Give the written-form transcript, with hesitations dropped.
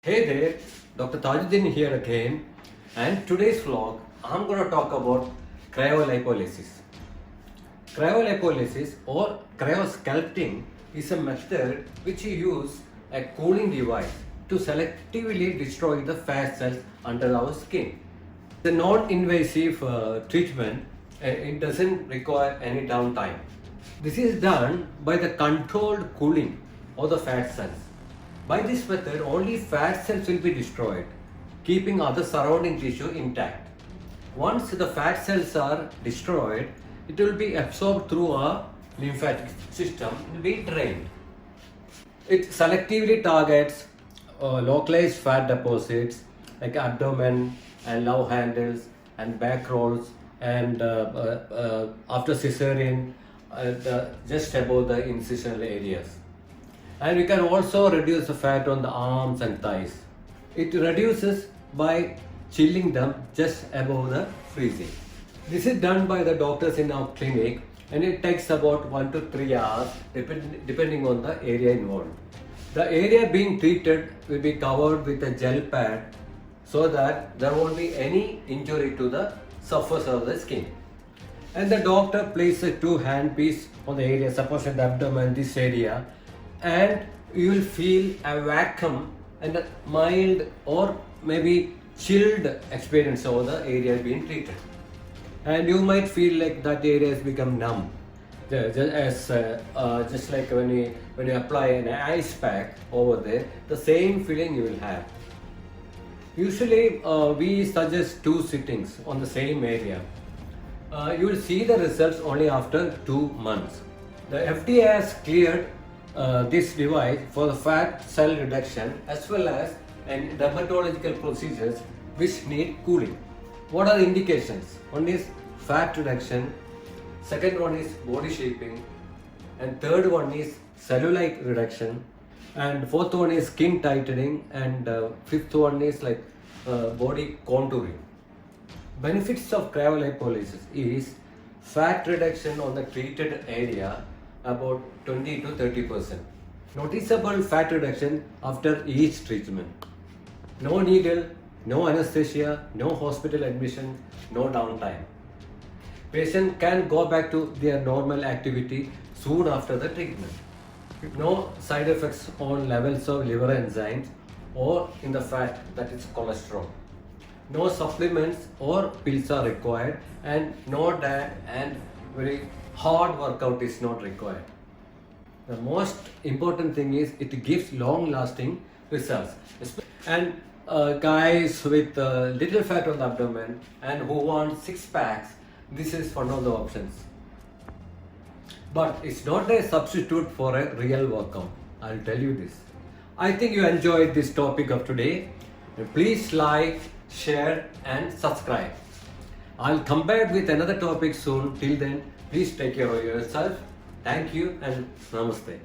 Hey there, Dr. Tajuddin here again, and today's vlog I'm going to talk about cryolipolysis. Cryolipolysis or cryosculpting is a method which you use a cooling device to selectively destroy the fat cells under our skin. The non-invasive treatment, it doesn't require any downtime. This is done by the controlled cooling of the fat cells. By this method, only fat cells will be destroyed, keeping other surrounding tissue intact. Once the fat cells are destroyed, it will be absorbed through a lymphatic system and be drained. It selectively targets localized fat deposits like abdomen and love handles and back rolls and after cesarean just above the incisional areas. And we can also reduce the fat on the arms and thighs. It reduces by chilling them just above the freezing. This is done by the doctors in our clinic and it takes about 1 to 3 hours depending on the area involved. The area being treated will be covered with a gel pad so that there won't be any injury to the surface of the skin. And the doctor places 2 hand piece on the area, suppose in the abdomen, this area, and you will feel a vacuum and a mild or maybe chilled experience of the area being treated. And you might feel like that area has become numb. Just like when you apply an ice pack over there, the same feeling you will have. Usually we suggest 2 sittings on the same area. You will see the results only after 2 months. The FDA has cleared this device for the fat cell reduction as well as dermatological procedures which need cooling. What are the indications? One is fat reduction, second one is body shaping, and third one is cellulite reduction, and fourth one is skin tightening, and fifth one is like body contouring. Benefits of cryolipolysis is fat reduction on the treated area about 20 to 30%. Noticeable fat reduction after each treatment. No needle, no anesthesia, no hospital admission, no downtime. Patient can go back to their normal activity soon after the treatment. No side effects on levels of liver enzymes or in the fat, that is cholesterol. No supplements or pills are required, and no diet and very hard workout is not required. The most important thing is it gives long lasting results. And guys with little fat on the abdomen and who want 6 packs, this is one of the options. But it's not a substitute for a real workout. I'll tell you this. I think you enjoyed this topic of today. Please like, share and subscribe. I'll come back with another topic soon. Till then, please take care of yourself. Thank you and namaste.